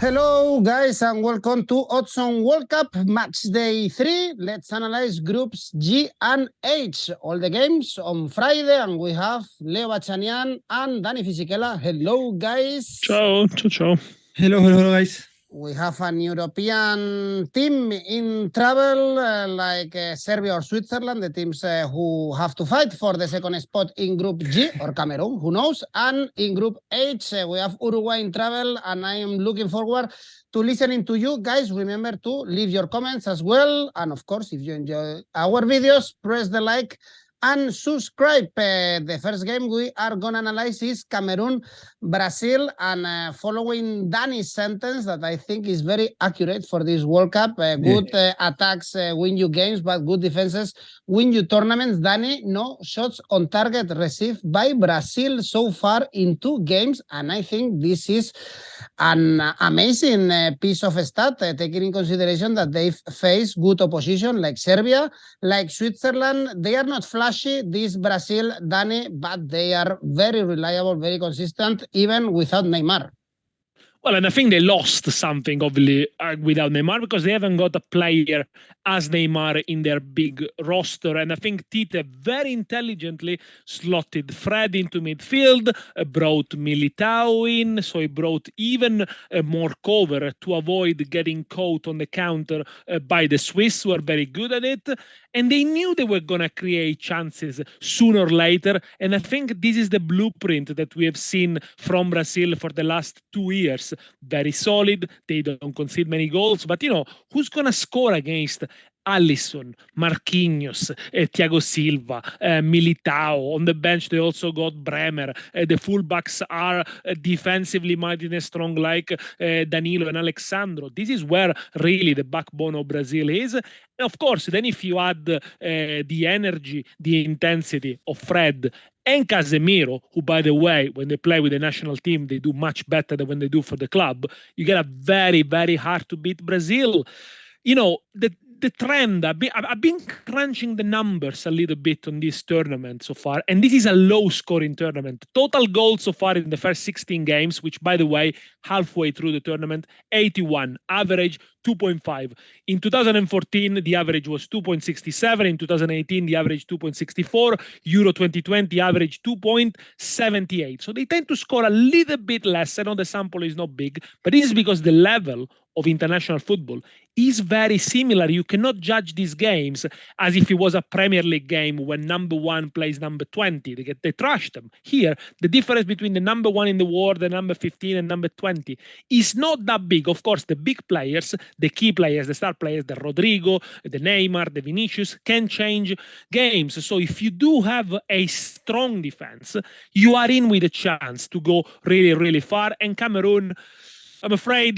Hello, guys, and welcome to 𝐿𝐭𝐴𝐧𝐧𝐞𝐿 World Cup Matchday 3. Let's analyze groups G and H. All the games on Friday, and we have Leo Bachanian and Dani Fisichella. Hello, guys. Ciao, ciao, ciao. Hello, hello, guys. We have an European team in trouble, like Serbia or Switzerland, the teams who have to fight for the second spot in Group G, or Cameroon, who knows. And in Group H, we have Uruguay in trouble, and I am looking forward to listening to you guys. Remember to leave your comments as well. And of course, if you enjoy our videos, press the like and subscribe. The first game we are going to analyze is Cameroon, Brazil, and following Dani's sentence that I think is very accurate for this World Cup. Good attacks win you games, but good defenses win you tournaments. Dani, no shots on target received by Brazil so far in 2 games, and I think this is an amazing piece of stat, taking in consideration that they've faced good opposition like Serbia, like Switzerland. They are not flashy, this Brazil, Dani, but they are very reliable, very consistent, even without Neymar. Well, and I think they lost something, obviously, without Neymar, because they haven't got a player as Neymar in their big roster. And I think Tite very intelligently slotted Fred into midfield, brought Militao in, so he brought even more cover to avoid getting caught on the counter by the Swiss, who are very good at it. And they knew they were going to create chances sooner or later. And I think this is the blueprint that we have seen from Brazil for the last 2 years. Very solid. They don't concede many goals. But, you know, who's going to score against Alisson, Marquinhos, Thiago Silva, Militao? On the bench, they also got Bremer. The fullbacks are defensively mighty and strong, like Danilo and Alexandro. This is where really the backbone of Brazil is. And of course, then if you add the energy, the intensity of Fred and Casemiro, who, by the way, when they play with the national team, they do much better than when they do for the club, you get a very, very hard to beat Brazil. You know, the trend, I've been crunching the numbers a little bit on this tournament so far, and this is a low-scoring tournament. Total goals so far in the first 16 games, which, by the way, halfway through the tournament, 81, average 2.5. In 2014, the average was 2.67. In 2018, the average 2.64. Euro 2020, average 2.78. So they tend to score a little bit less. I know the sample is not big, but this is because the level of international football is very similar. You cannot judge these games as if it was a Premier League game when number 1 plays number 20. They trash them. Here, the difference between the number 1 in the world, the number 15 and number 20 is not that big. Of course, the big players, the key players, the star players, the Rodrigo, the Neymar, the Vinicius, can change games. So if you do have a strong defense, you are in with a chance to go really, really far. And Cameroon, I'm afraid,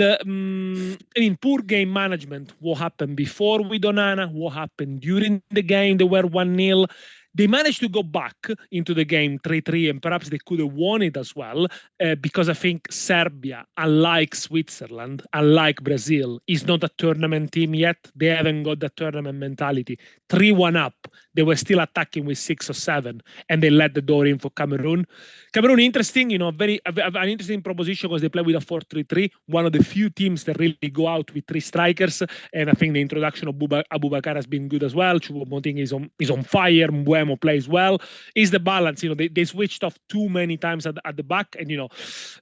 poor game management. What happened before with Onana? What happened during the game? They were 1-0. They managed to go back into the game 3-3, and perhaps they could have won it as well, because I think Serbia, unlike Switzerland, unlike Brazil, is not a tournament team yet. They haven't got the tournament mentality. 3-1 up, they were still attacking with 6 or 7, and they let the door in for Cameroon. Cameroon, interesting, you know, an interesting proposition because they play with a 4-3-3, one of the few teams that really go out with 3 strikers, and I think the introduction of Aboubakar has been good as well. Choupo-Moting is on fire. Mbeumo plays well. Is the balance, you know, they switched off too many times at the back, and, you know,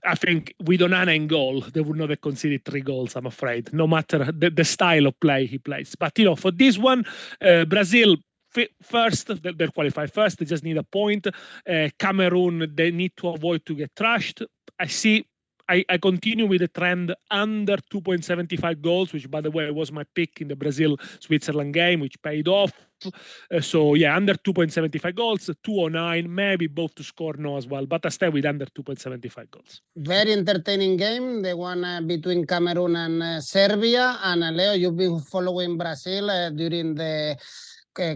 I think with Onana in goal, they would not have conceded 3 goals, I'm afraid, no matter the style of play he plays. But, you know, for this one, Brazil, first, they're qualified first. They just need a point. Cameroon, they need to avoid to get trashed. I continue with the trend under 2.75 goals, which, by the way, was my pick in the Brazil-Switzerland game, which paid off. So, yeah, under 2.75 goals, 209, maybe both to score no as well, but I stay with under 2.75 goals. Very entertaining game, the one between Cameroon and Serbia. And Leo, you've been following Brazil during the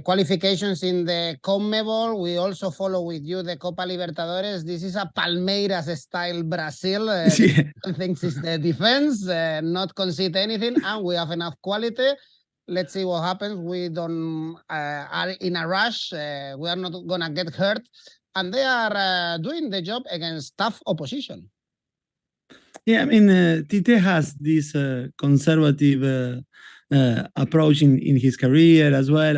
qualifications in the CONMEBOL. We also follow with you the Copa Libertadores. This is a Palmeiras-style Brazil. Thinks it's the defense, not concede anything, and we have enough quality. Let's see what happens. We don't are in a rush. We are not going to get hurt. And they are doing the job against tough opposition. Yeah, I mean, Tite has this conservative approach in his career as well,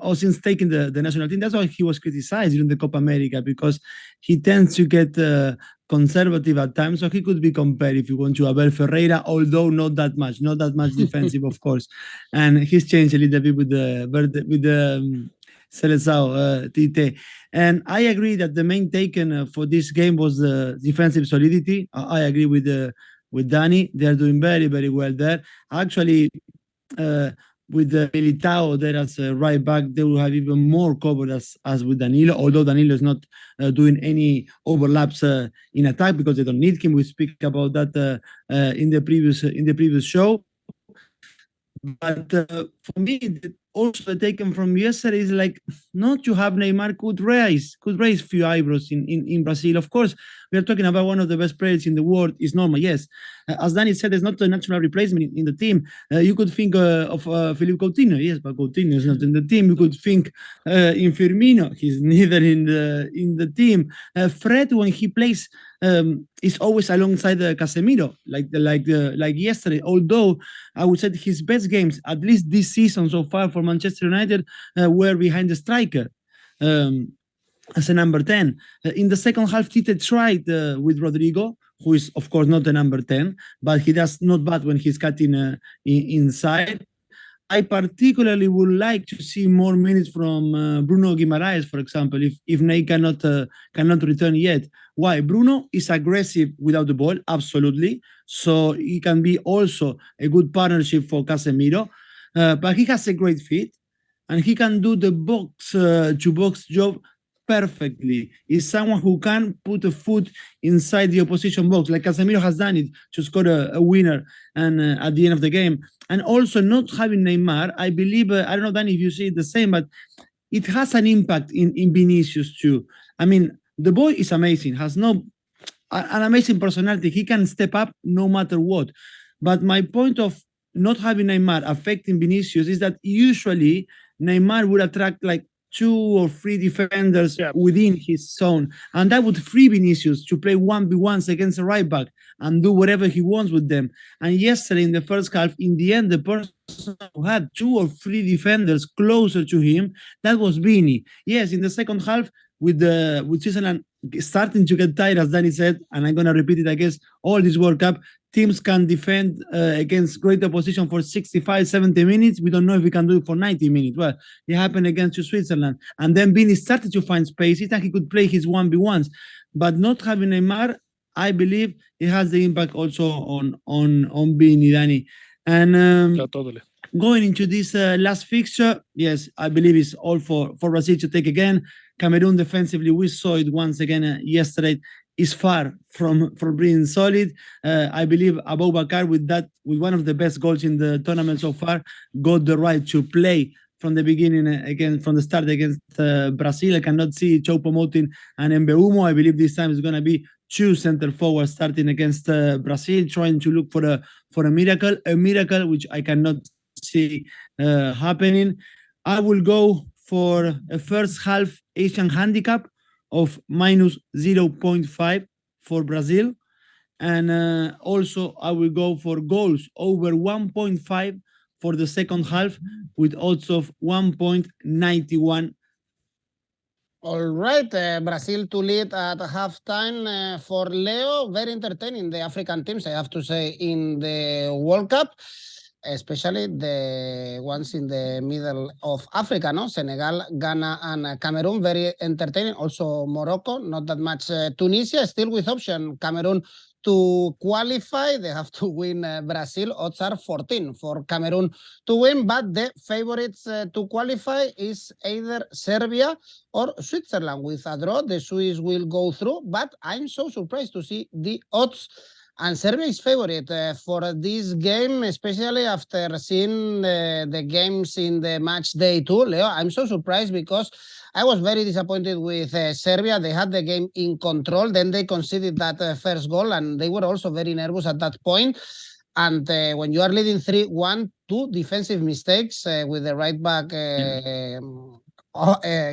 or since taking the national team. That's why he was criticized during the Copa America, because he tends to get conservative at times. So he could be compared, if you want, to Abel Ferreira, although not that much defensive, of course. And he's changed a little bit with the Seleção Tite. And I agree that the main taken for this game was the defensive solidity. I agree with Dani. They're doing very, very well there. Actually, with the 𝐜𝐿𝐴 there as a right back, they will have even more cover as with Danilo, although Danilo is not doing any overlaps in attack because they don't need him. We speak about that in the previous show. But for me, also taken from yesterday is like, not to have Neymar could raise few eyebrows in Brazil. Of course, we are talking about one of the best players in the world. It's normal, yes. As Dani said, there's not a natural replacement in the team. You could think of 𝐬𝐭𝐴𝐻𝐿𝐴, yes, but Coutinho is not in the team. You could think in Firmino, he's neither in the team. Fred, when he plays, is always alongside Casemiro, like yesterday. Although I would say his best games, at least this season so far for Manchester United, were behind the striker. As a number 10. In the second half, Tite tried with Rodrigo, who is, of course, not the number 10, but he does not bad when he's cutting inside. I particularly would like to see more minutes from Bruno Guimaraes, for example, if Ney cannot return yet. Why? Bruno is aggressive without the ball, absolutely. So he can be also a good partnership for Casemiro. But he has a great feet, and he can do the box-to-box job perfectly. Is someone who can put a foot inside the opposition box, like Casemiro has done it to score a winner and at the end of the game. And also not having Neymar, I believe, I don't know, Dani, if you see it the same, but it has an impact in Vinicius too. I mean, the boy is amazing, has an amazing personality. He can step up no matter what. But my point of not having Neymar affecting Vinicius is that usually Neymar would attract like 2 or 3 defenders within his zone, and that would free Vinicius to play 1v1s against a right back and do whatever he wants with them. And yesterday in the first half, in the end, the person who had 2 or 3 defenders closer to him, that was Vini. Yes, in the second half, with Switzerland starting to get tired, as Dani said, and I'm going to repeat it, I guess, all this World Cup, teams can defend against great opposition for 65, 70 minutes. We don't know if we can do it for 90 minutes. Well, it happened against Switzerland. And then Vini started to find spaces and he could play his 1v1s. But not having Neymar, I believe it has the impact also on Vini, Dani. And totally. Going into this last fixture, yes, I believe it's all for Brazil to take again. Cameroon defensively, we saw it once again yesterday, is far from being solid. I believe Aboubakar, with one of the best goals in the tournament so far, got the right to play from the beginning from the start against Brazil. I cannot see 𝐿𝐴𝐻𝐿𝐴 and 𝗵𝐵𝐻𝐻𝐿𝐴. I believe this time is going to be 2 center forwards starting against Brazil, trying to look for a miracle which I cannot see happening. I will go for a first half Asian handicap of -0.5 for Brazil. And also I will go for goals over 1.5 for the second half with odds of 1.91. All right, Brazil to lead at halftime for Leo. Very entertaining, the African teams, I have to say, in the World Cup, especially the ones in the middle of Africa, no? Senegal, Ghana, and Cameroon, very entertaining. Also Morocco, not that much. Tunisia, still with option. Cameroon to qualify, they have to win Brazil. Odds are 14 for Cameroon to win, but the favorites to qualify is either Serbia or Switzerland. With a draw, the Swiss will go through, but I'm so surprised to see the odds. And Serbia is favorite for this game, especially after seeing the games in the match day too. Leo, I'm so surprised because I was very disappointed with Serbia. They had the game in control. Then they conceded that first goal, and they were also very nervous at that point. And when you are leading 3-1, 2 defensive mistakes with the right back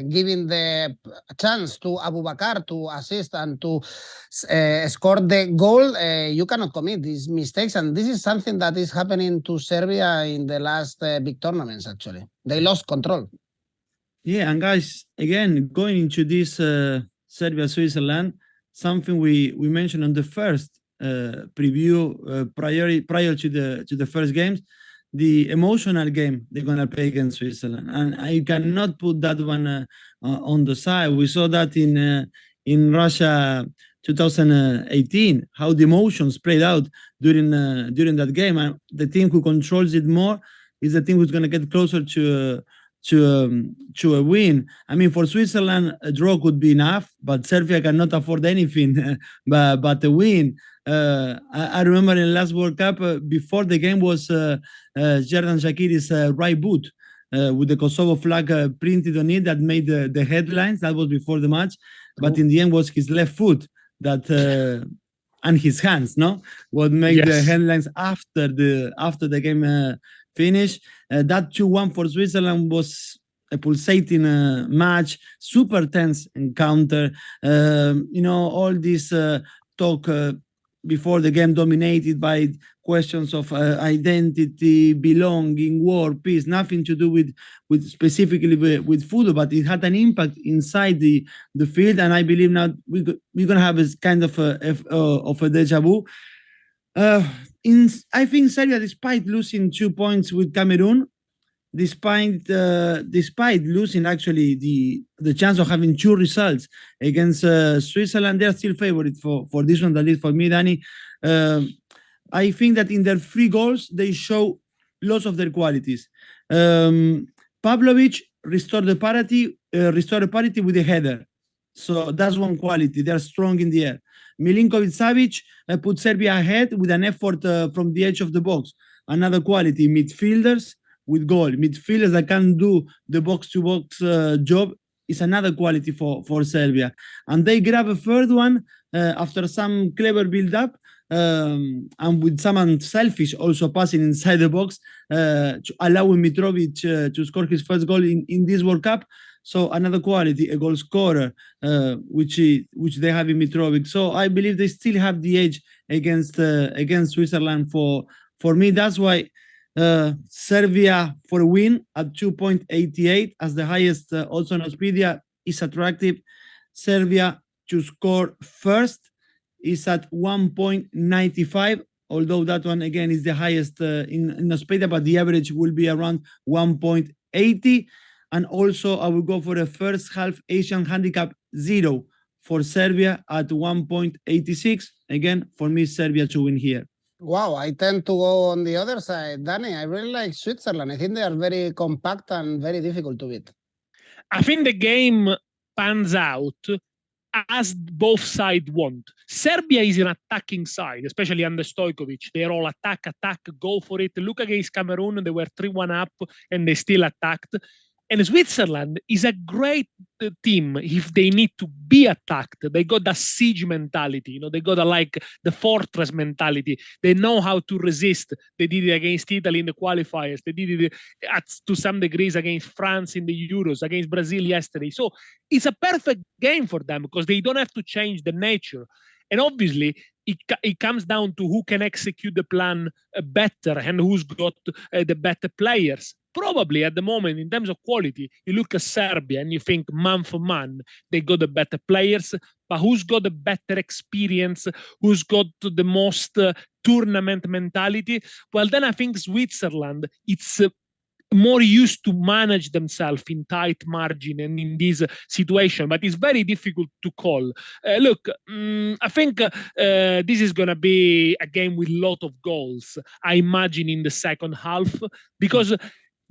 giving the chance to Abubakar to assist and to score the goal, you cannot commit these mistakes. And this is something that is happening to Serbia in the last big tournaments, actually. They lost control. Yeah, and guys, again, going into this Serbia-Switzerland, something we mentioned on the first preview prior to the first games, the emotional game they're gonna play against Switzerland, and I cannot put that one on the side. We saw that in Russia 2018, how the emotions played out during that game, and the team who controls it more is the team who's gonna get closer to a win. I mean, for Switzerland, a draw could be enough, but Serbia cannot afford anything but a win. I remember in the last World Cup, before the game was Xherdan Shaqiri's right boot with the Kosovo flag printed on it that made the headlines. That was before the match, but in the end was his left foot that and his hands, no, what made the headlines after the game finish. That 2-1 for Switzerland was a pulsating match, super tense encounter. All this talk before the game dominated by questions of identity, belonging, war, peace, nothing to do with specifically with football, but it had an impact inside the field. And I believe now we're going to have a kind of a deja vu. I think Serbia, despite losing 2 points with Cameroon, despite losing actually the chance of having 2 results against Switzerland, they are still favorites for this one, at least for me, Dani. I think that in their 3 goals, they show lots of their qualities. Pavlovic restored the parity with a header. So that's one quality. They're strong in the air. Milinkovic-Savic put Serbia ahead with an effort from the edge of the box. Another quality, midfielders with goal. Midfielders that can do the box-to-box job is another quality for Serbia. And they grab a third one after some clever build-up and with some unselfish also passing inside the box, allowing Mitrovic to score his first goal in this World Cup. So another quality, a goal scorer, which they have in Mitrovic. So I believe they still have the edge against Switzerland. For me, that's why Serbia for a win at 2.88 as the highest odds on Oddspedia is attractive. Serbia to score first is at 1.95, although that one again is the highest in Oddspedia, but the average will be around 1.80. And also, I will go for the first half Asian handicap 0 for Serbia at 1.86. Again, for me, Serbia to win here. Wow, I tend to go on the other side. Dani, I really like Switzerland. I think they are very compact and very difficult to beat. I think the game pans out as both sides want. Serbia is an attacking side, especially under Stojkovic. They're all attack, go for it. Look against Cameroon, they were 3-1 up and they still attacked. And Switzerland is a great team if they need to be attacked. They got the siege mentality, they got the fortress mentality. They know how to resist. They did it against Italy in the qualifiers. They did it to some degrees against France in the Euros, against Brazil yesterday. So it's a perfect game for them because they don't have to change the nature. And obviously, it comes down to who can execute the plan better and who's got the better players. Probably at the moment, in terms of quality, you look at Serbia and you think man for man, they got the better players, but who's got the better experience, who's got the most tournament mentality? Well, then I think Switzerland, it's more used to manage themselves in tight margin and in this situation, but it's very difficult to call. Look, I think this is going to be a game with a lot of goals, I imagine, in the second half, because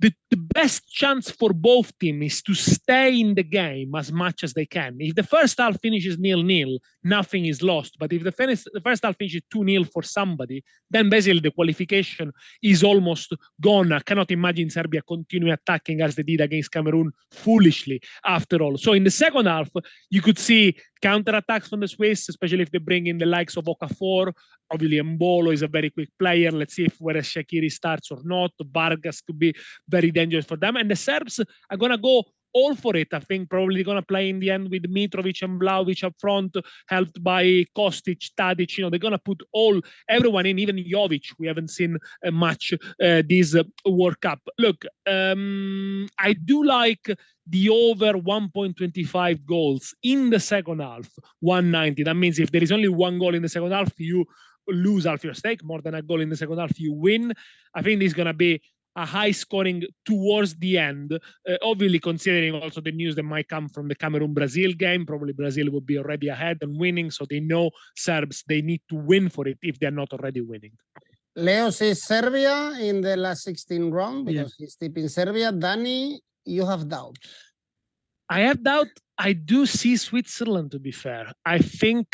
the best chance for both teams is to stay in the game as much as they can. If the first half finishes 0-0, nothing is lost. But if the first half finishes 2-0 for somebody, then basically the qualification is almost gone. I cannot imagine Serbia continue attacking as they did against Cameroon foolishly after all. So in the second half, you could see counter-attacks from the Swiss, especially if they bring in the likes of Okafor. Obviously, Mbolo is a very quick player. Let's see whether Shaqiri starts or not. Vargas could be very dangerous for them. And the Serbs are going to go all for it. I think probably going to play in the end with Mitrovic and 𝐜𝐵𝐽𝐻 up front, helped by 𝐾𝐼𝐴𝐷𝐼𝐻, Tadic. They're going to put everyone in, even 𝐬𝐿𝐴𝐧𝐧𝐞𝐜𝐭𝐞𝐝. We haven't seen much this World Cup. Look, I do like the over 1.25 goals in the second half, 190. That means if there is only one goal in the second half, you lose half your stake. More than a goal in the second half, you win. I think this is going to be a high scoring towards the end, obviously considering also the news that might come from the Cameroon-Brazil game. Probably Brazil would be already ahead and winning, so they know Serbs, they need to win for it if they're not already winning. Leo sees Serbia in the last 16 round because he's tipping Serbia. Dani, you have doubt. I have doubt. I do see Switzerland, to be fair. I think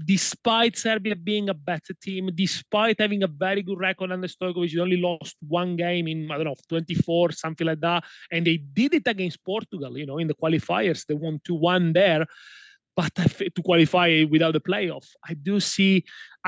despite Serbia being a better team, despite having a very good record under Stojkovic, they only lost one game in, 24, something like that. And they did it against Portugal, in the qualifiers. They won 2-1 there. But to qualify without the playoff, I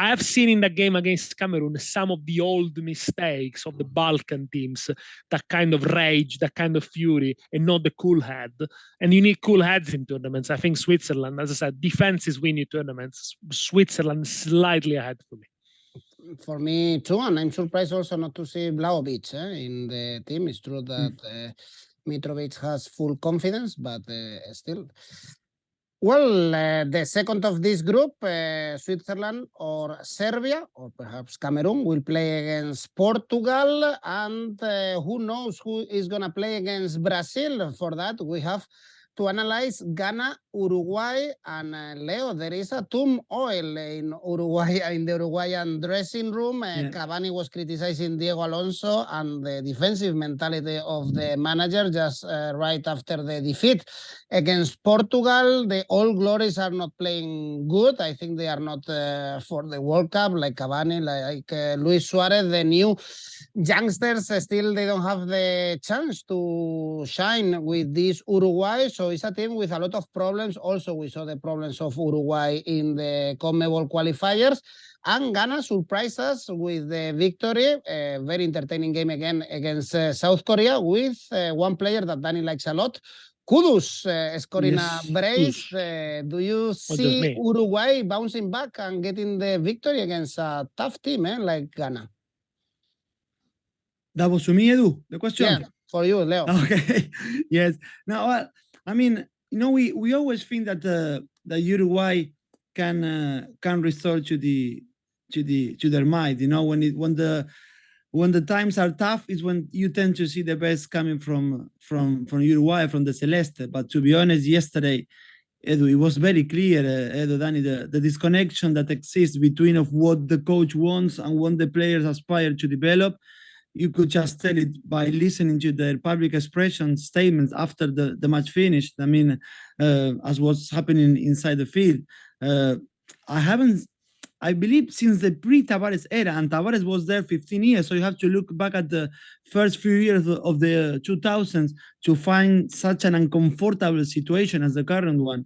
have seen in that game against Cameroon some of the old mistakes of the Balkan teams, that kind of rage, that kind of fury, and not the cool head. And you need cool heads in tournaments. I think Switzerland, as I said, defenses win you tournaments. Switzerland slightly ahead for me. For me too, and I'm surprised also not to see 𝐵𝐿𝐴𝐵 in the team. It's true that Mitrovic has full confidence, but still. Well, the second of this group, Switzerland or Serbia, or perhaps Cameroon, will play against Portugal. And who knows who is going to play against Brazil? For that, we have to analyze Ghana, Uruguay, and Leo, there is a tomb oil in Uruguay, in the Uruguayan dressing room. Cavani was criticizing Diego Alonso and the defensive mentality of the manager just right after the defeat against Portugal. The All Glories are not playing good. I think they are not for the World Cup, like Cavani, like Luis Suarez. The new youngsters still, they don't have the chance to shine with this Uruguay. So it's a team with a lot of problems. Also, we saw the problems of Uruguay in the CONMEBOL qualifiers. And Ghana surprised us with the victory. A very entertaining game again against South Korea with one player that Dani likes a lot, 𝐻𝐿𝐴𝐷𝐼𝐻, scoring a brace. Do you see Uruguay bouncing back and getting the victory against a tough team like Ghana? That was to me, Edu, the question? Yeah, for you, Leo. Okay, yes. Now, I mean, we always think that that Uruguay can restore to their might. When the times are tough is when you tend to see the best coming from Uruguay, from the Celeste. But to be honest, yesterday, Edu, it was very clear, Edu, Dani, the disconnection that exists between of what the coach wants and what the players aspire to develop. You could just tell it by listening to their public expression statements after the match finished. I mean, as what's happening inside the field. I believe since the pre-Tavares era, and Tavares was there 15 years, so you have to look back at the first few years of the 2000s to find such an uncomfortable situation as the current one.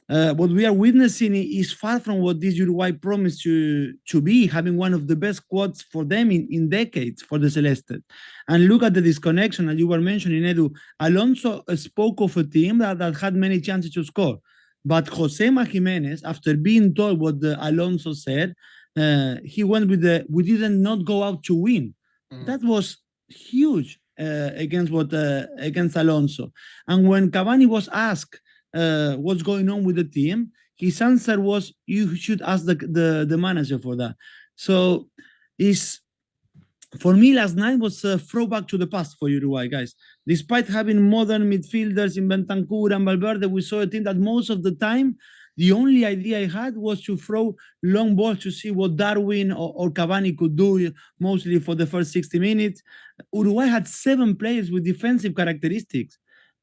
What we are witnessing is far from what this Uruguay promised to be, having one of the best squads for them in decades for the Celestes. And look at the disconnection, as you were mentioning, Edu. Alonso spoke of a team that had many chances to score. But Josema Jimenez, after being told what Alonso said, he went with we did not go out to win. That was huge against Alonso. And when Cavani was asked what's going on with the team, his answer was, you should ask the manager for that. So for me, last night was a throwback to the past for Uruguay, guys. Despite having modern midfielders in Bentancur and Valverde, we saw a team that most of the time, the only idea I had was to throw long balls to see what Darwin or Cavani could do, mostly for the first 60 minutes. Uruguay had 7 players with defensive characteristics.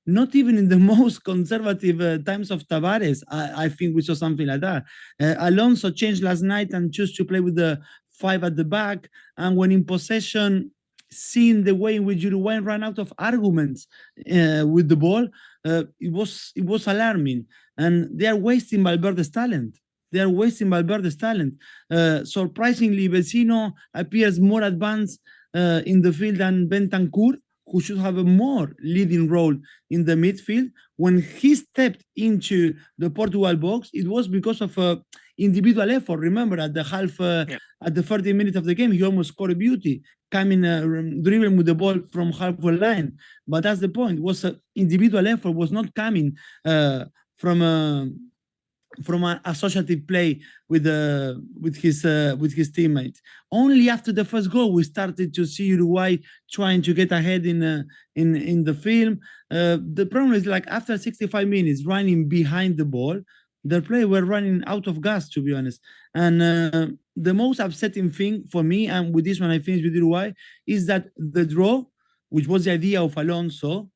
Not even in the most conservative times of Tavares, I think we saw something like that. Alonso changed last night and chose to play with the 5 at the back. And when in possession, seeing the way in which Uruguay ran out of arguments with the ball, it was alarming. And they are wasting Valverde's talent. Surprisingly, Vecino appears more advanced in the field than Bentancur, who should have a more leading role in the midfield. When he stepped into the Portugal box, it was because of individual effort. Remember, at the at the 30 minutes of the game, he almost scored a beauty, coming dribbling with the ball from halfway line. But that's the point. It was individual effort, was not coming from an associative play with his teammates. Only after the first goal we started to see Uruguay trying to get ahead in the film. The problem is, like, after 65 minutes running behind the ball, the players were running out of gas, to be honest. And the most upsetting thing for me, and with this one I finish with Uruguay, is that the draw, which was the idea of Alonso,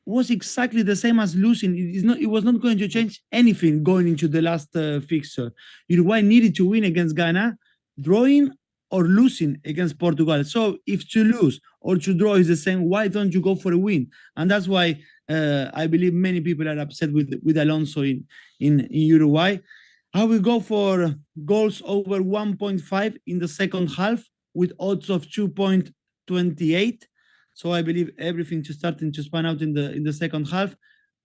was exactly the same as losing. It was not going to change anything going into the last fixture. Uruguay needed to win against Ghana, drawing or losing against Portugal. So if to lose or to draw is the same, why don't you go for a win? And that's why I believe many people are upset with Alonso in Uruguay. I will go for goals over 1.5 in the second half with odds of 2.28. So I believe everything starting to span out in the second half.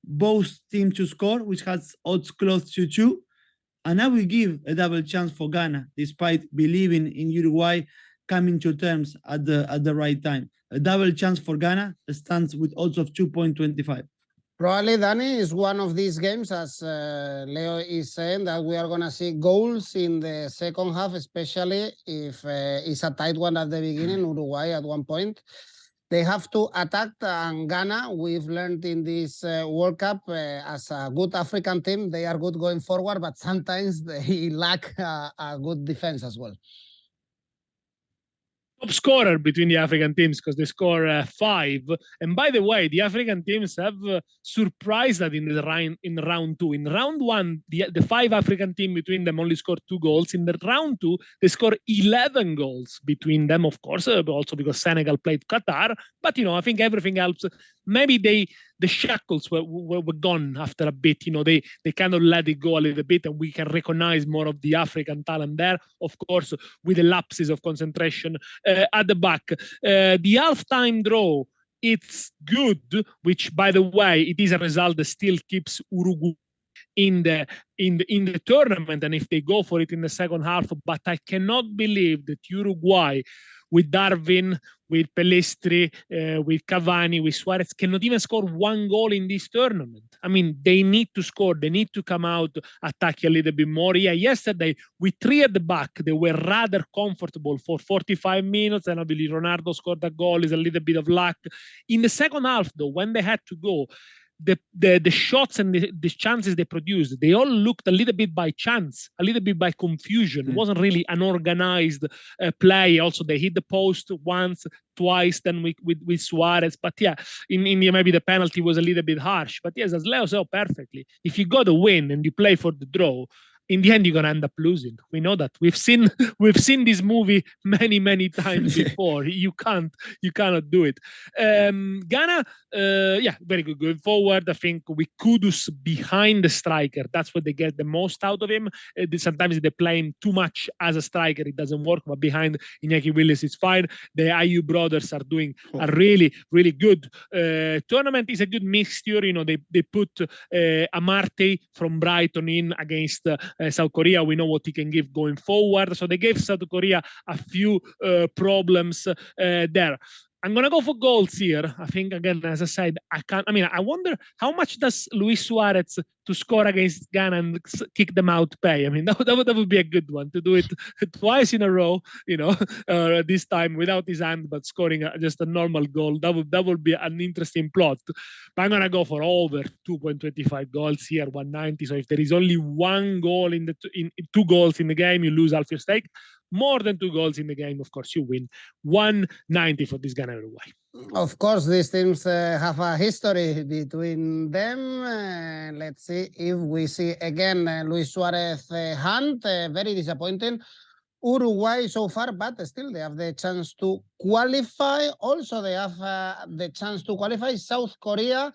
Both teams to score, which has odds close to 2. And I will give a double chance for Ghana, despite believing in Uruguay coming to terms at the right time. A double chance for Ghana stands with odds of 2.25. Probably, Dani, is one of these games, as Leo is saying, that we are going to see goals in the second half, especially if it's a tight one at the beginning. Uruguay at one point, they have to attack, and Ghana, we've learned in this World Cup, as a good African team, they are good going forward, but sometimes they lack a good defense as well. Top scorer between the African teams, because they score 5. And by the way, the African teams have surprised that in round 2. In round 1, the 5 African teams between them only scored 2 goals. In the round 2, they scored 11 goals between them, of course, also because Senegal played Qatar. But, I think everything helps. Maybe the shackles were gone after a bit. They kind of let it go a little bit, and we can recognize more of the African talent there, of course, with the lapses of concentration at the back. The halftime draw, it's good, which, by the way, it is a result that still keeps Uruguay in the tournament, and if they go for it in the second half. But I cannot believe that Uruguay, with Darwin, with Pellistri, with Cavani, with Suarez, cannot even score 1 goal in this tournament. I mean, they need to score. They need to come out, attack a little bit more. Yeah, yesterday, with 3 at the back, they were rather comfortable for 45 minutes, and I believe Ronaldo scored a goal. Is a little bit of luck. In the second half, though, when they had to go, the shots and the chances they produced, they all looked a little bit by chance, a little bit by confusion. It wasn't really an organized play. Also, they hit the post once, twice, then with Suarez. But yeah, in India, maybe the penalty was a little bit harsh. But yes, as Leo said perfectly, if you got a win and you play for the draw, in the end, you're gonna end up losing. We know that. We've seen this movie many times before. You cannot do it. Ghana, yeah, very good going forward. I think with Kudus behind the striker, that's what they get the most out of him. Sometimes they play him too much as a striker, it doesn't work. But behind Iñaki Willis, it's fine. The Ayew brothers are doing a really good tournament. Is a good mixture. They put Amartey from Brighton in against South Korea. We know what he can give going forward. So they gave South Korea a few problems there. I'm going to go for goals here. I think, again, as I said, I wonder how much does Luis Suarez to score against Ghana and kick them out pay? I mean, that would be a good one, to do it twice in a row, this time without his hand, but scoring just a normal goal. That would be an interesting plot. But I'm going to go for over 2.25 goals here, 190. So if there is only 1 goal in 2 goals in the game, you lose half your stake. More than 2 goals in the game, of course, you win. 190 for this Ghana Uruguay. Of course, these teams have a history between them. Let's see if we see again Luis Suarez hand. Very disappointing. Uruguay so far, but still they have the chance to qualify. Also, they have the chance to qualify. South Korea,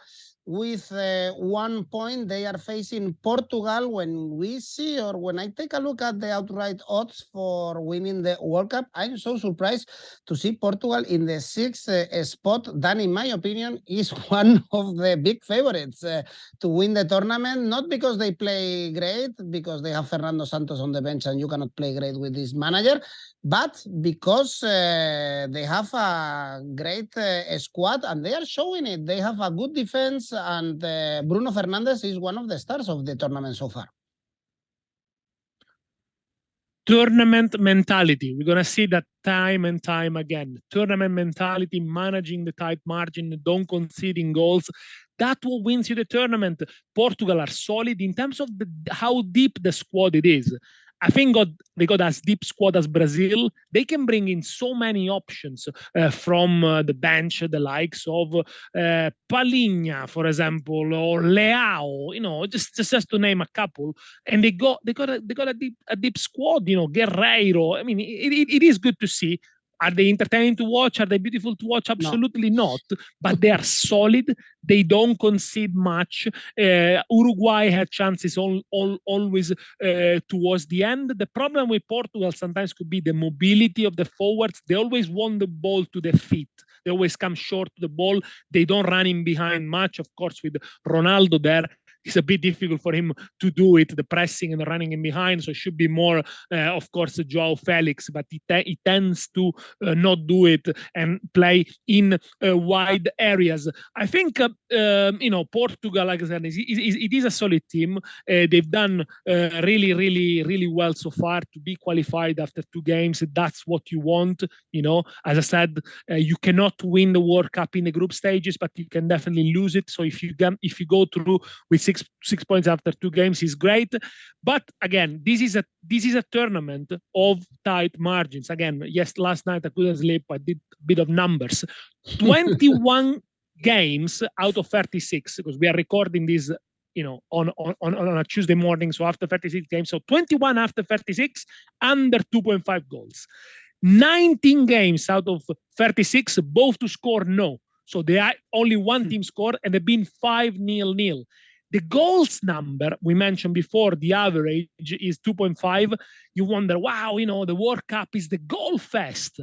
with 1 point. They are facing Portugal. When we see, or when I take a look at the outright odds for winning the World Cup, I'm so surprised to see Portugal in the 6th spot. That, in my opinion, is one of the big favorites to win the tournament, not because they play great, because they have Fernando Santos on the bench and you cannot play great with this manager, but because they have a great squad and they are showing it. They have a good defense, and Bruno Fernandes is one of the stars of the tournament so far. Tournament mentality. We're going to see that time and time again. Tournament mentality, managing the tight margin, don't conceding goals. That's what wins you the tournament. Portugal are solid in terms of how deep the squad it is. I think they got as deep squad as Brazil. They can bring in so many options from the bench, the likes of Palhinha, for example, or Leao. You know, just to name a couple. And they got a deep squad. You know, Guerreiro. I mean, it is good to see. Are they entertaining to watch? Are they beautiful to watch? Absolutely not. But they are solid. They don't concede much. Uruguay had chances always towards the end. The problem with Portugal sometimes could be the mobility of the forwards. They always want the ball to the feet. They always come short to the ball. They don't run in behind much. Of course, with Ronaldo there, it's a bit difficult for him to do it, the pressing and the running in behind. So it should be more, of course, João Felix, but he tends to not do it and play in wide areas. I think, Portugal, like I said, it is a solid team. They've done really well so far to be qualified after 2 games. That's what you want. You know, as I said, you cannot win the World Cup in the group stages, but you can definitely lose it. So if you go through with 6 points after 2 games is great. But again, this is a tournament of tight margins. Again, yes, last night I couldn't sleep. I did a bit of numbers. 21 games out of 36, because we are recording this, on a Tuesday morning, so after 36 games. So 21 after 36, under 2.5 goals. 19 games out of 36, both to score no. So they are only one team scored, and they've been 5-0. The goals number we mentioned before, the average is 2.5. You wonder, wow, the World Cup is the goal fest.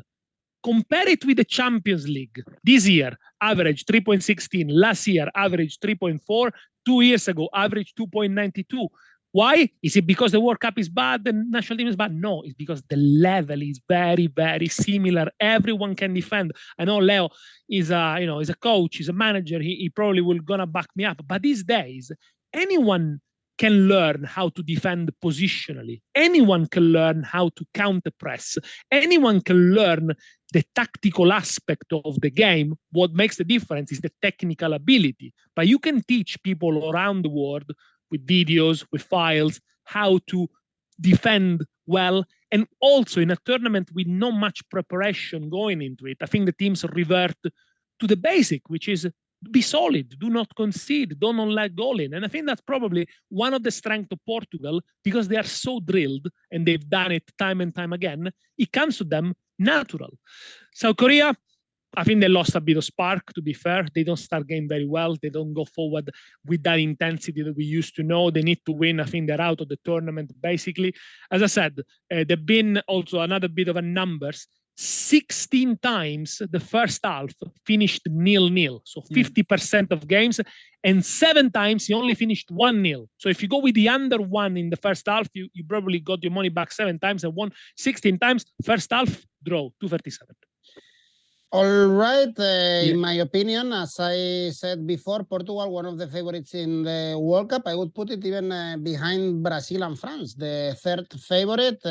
Compare it with the Champions League. This year, average 3.16. Last year, average 3.4. 2 years ago, average 2.92. Why? Is it because the World Cup is bad, the national team is bad? No, it's because the level is very, very similar. Everyone can defend. I know Leo is a coach, he's a manager. He probably will gonna back me up. But these days, anyone can learn how to defend positionally. Anyone can learn how to counter press. Anyone can learn the tactical aspect of the game. What makes the difference is the technical ability. But you can teach people around the world with videos, with files, how to defend well. And also in a tournament with not much preparation going into it, I think the teams revert to the basic, which is be solid, do not concede, don't let goal in. And I think that's probably one of the strengths of Portugal, because they are so drilled and they've done it time and time again. It comes to them natural. South Korea, I think they lost a bit of spark, to be fair. They don't start game very well. They don't go forward with that intensity that we used to know. They need to win. I think they're out of the tournament, basically. As I said, they've been also another bit of a numbers. 16 times the first half finished 0-0. So 50% of games. And 7 times he only finished 1-0. So if you go with the under 1 in the first half, you probably got your money back 7 times and won 16 times. First half, draw, 237. All right. In my opinion, as I said before, Portugal, one of the favorites in the World Cup. I would put it even behind Brazil and France, the 3rd favorite.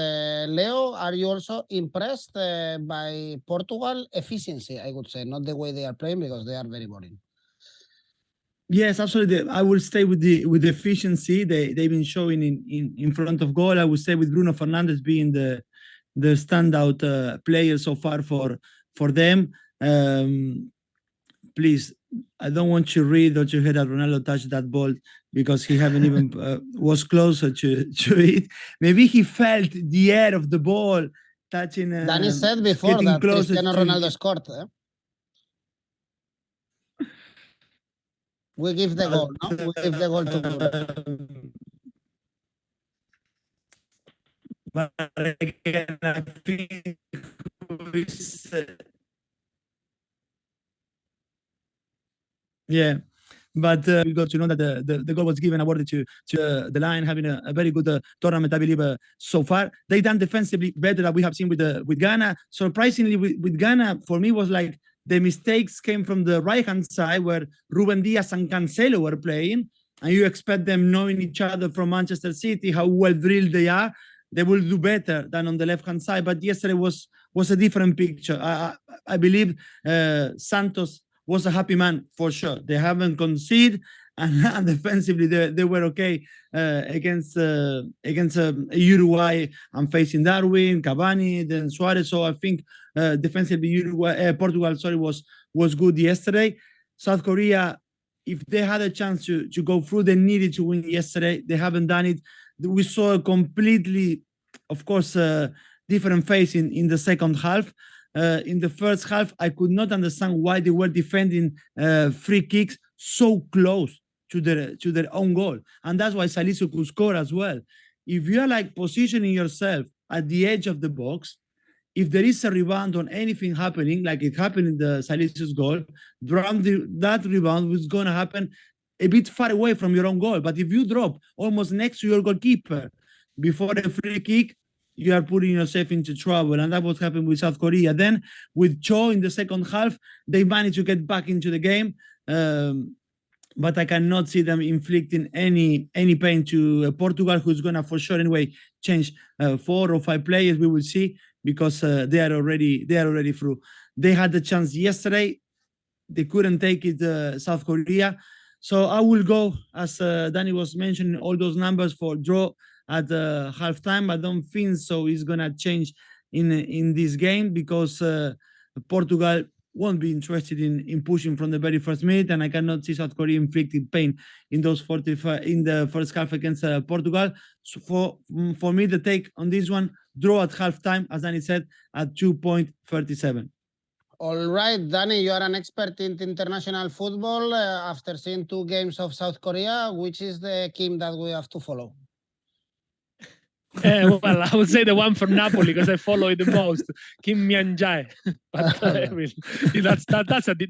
Leo, are you also impressed by Portugal efficiency? I would say, not the way they are playing, because they are very boring. Yes, absolutely. I will stay with the efficiency they've been showing in front of goal. I would stay with Bruno Fernandes being the standout player so far for them. Please, I don't want you to read or to hear that Ronaldo touched that ball, because he haven't even was closer to it. Maybe he felt the air of the ball touching. Dani said before that Cristiano Ronaldo scored. We give the goal, no? We give the goal to Bruno. But again, I think yeah, but we got to know that the goal was given awarded to the line having a very good tournament, I believe, so far. They done defensively better than we have seen with Ghana. Surprisingly, with Ghana, for me, was like the mistakes came from the right-hand side where Ruben Diaz and 𝐿𝐴𝐴𝐵 were playing, and you expect them knowing each other from Manchester City, how well drilled they are. They will do better than on the left-hand side, but yesterday was a different picture. I believe Santos was a happy man for sure. They haven't conceded, and defensively they were okay against Uruguay and facing Darwin, Cavani, then Suarez. So I think defensively Portugal was good yesterday. South Korea, if they had a chance to go through, they needed to win yesterday. They haven't done it. We saw a completely, of course, different face in the second half. In the first half, I could not understand why they were defending free kicks so close to their own goal. And that's why 𝐜𝐿𝐴𝐴𝐵 could score as well. If you are like positioning yourself at the edge of the box, if there is a rebound on anything happening, like it happened in the 𝐜𝐿𝐴𝐵's goal, that rebound was going to happen a bit far away from your own goal. But if you drop almost next to your goalkeeper before a free kick, you are putting yourself into trouble. And that was happening with South Korea. Then with 𝐿𝐴𝐴𝐵 in the second half, they managed to get back into the game. But I cannot see them inflicting any pain to Portugal, who's going to for sure anyway change 4 or 5 players. We will see, because they are already through. They had the chance yesterday. They couldn't take it, South Korea. So I will go, as Dani was mentioning, all those numbers for draw at halftime. I don't think so it's going to change in this game, because Portugal won't be interested in pushing from the very first minute, and I cannot see South Korea inflicting pain in those 45 in the first half against Portugal. So for me, the take on this one, draw at halftime, as Dani said, at 2.37. All right, Dani, you are an expert in international football. After seeing 2 games of South Korea, which is the team that we have to follow? Well, I would say the one from Napoli, because I follow it the most, 𝐿𝐭𝐴𝐵. But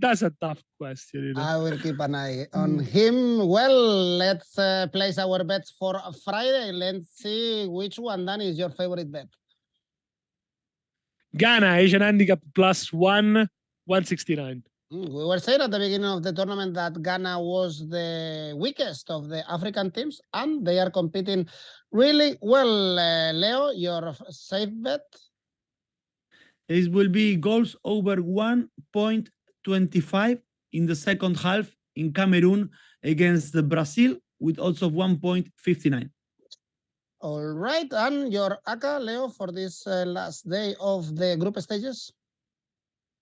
that's a tough question. You know? I will keep an eye on him. Well, let's place our bets for Friday. Let's see which one, Dani, is your favorite bet. Ghana, Asian handicap +1, 169. We were saying at the beginning of the tournament that Ghana was the weakest of the African teams, and they are competing really well. Leo, your safe bet? It will be goals over 1.25 in the second half in Cameroon against Brazil, with odds of 1.59. All right, and your ACCA, Leo, for this last day of the group stages?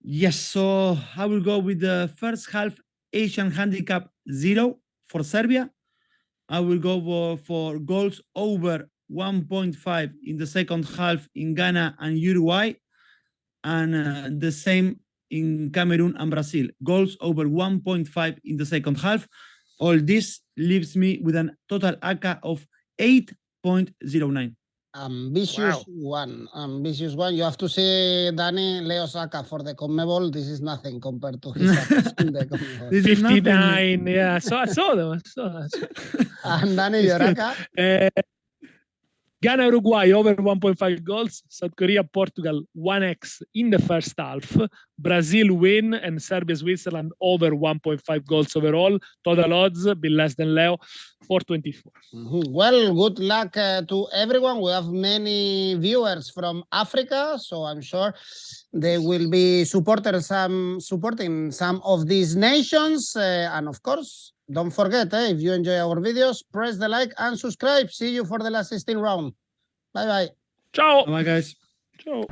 Yes, so I will go with the first half Asian handicap 0 for Serbia. I will go for goals over 1.5 in the second half in Ghana and Uruguay, and the same in Cameroon and Brazil. Goals over 1.5 in the second half. All this leaves me with a total ACCA of 8.09. Ambitious one. You have to see Dani, Leo's ACCA for the CONMEBOL. This is nothing compared to his ACCA in the CONMEBOL. 59, yeah. So I saw them. And Dani, your ACCA? Ghana, Uruguay over 1.5 goals. South Korea, Portugal 1x in the first half. Brazil win, and Serbia, Switzerland over 1.5 goals overall. Total odds a bit less than Leo, 424. Well, good luck to everyone. We have many viewers from Africa, so I'm sure they will be supporting some of these nations. And of course, don't forget, if you enjoy our videos, press the like and subscribe. See you for the last 16 round. Bye-bye. Ciao. Bye, guys. Ciao.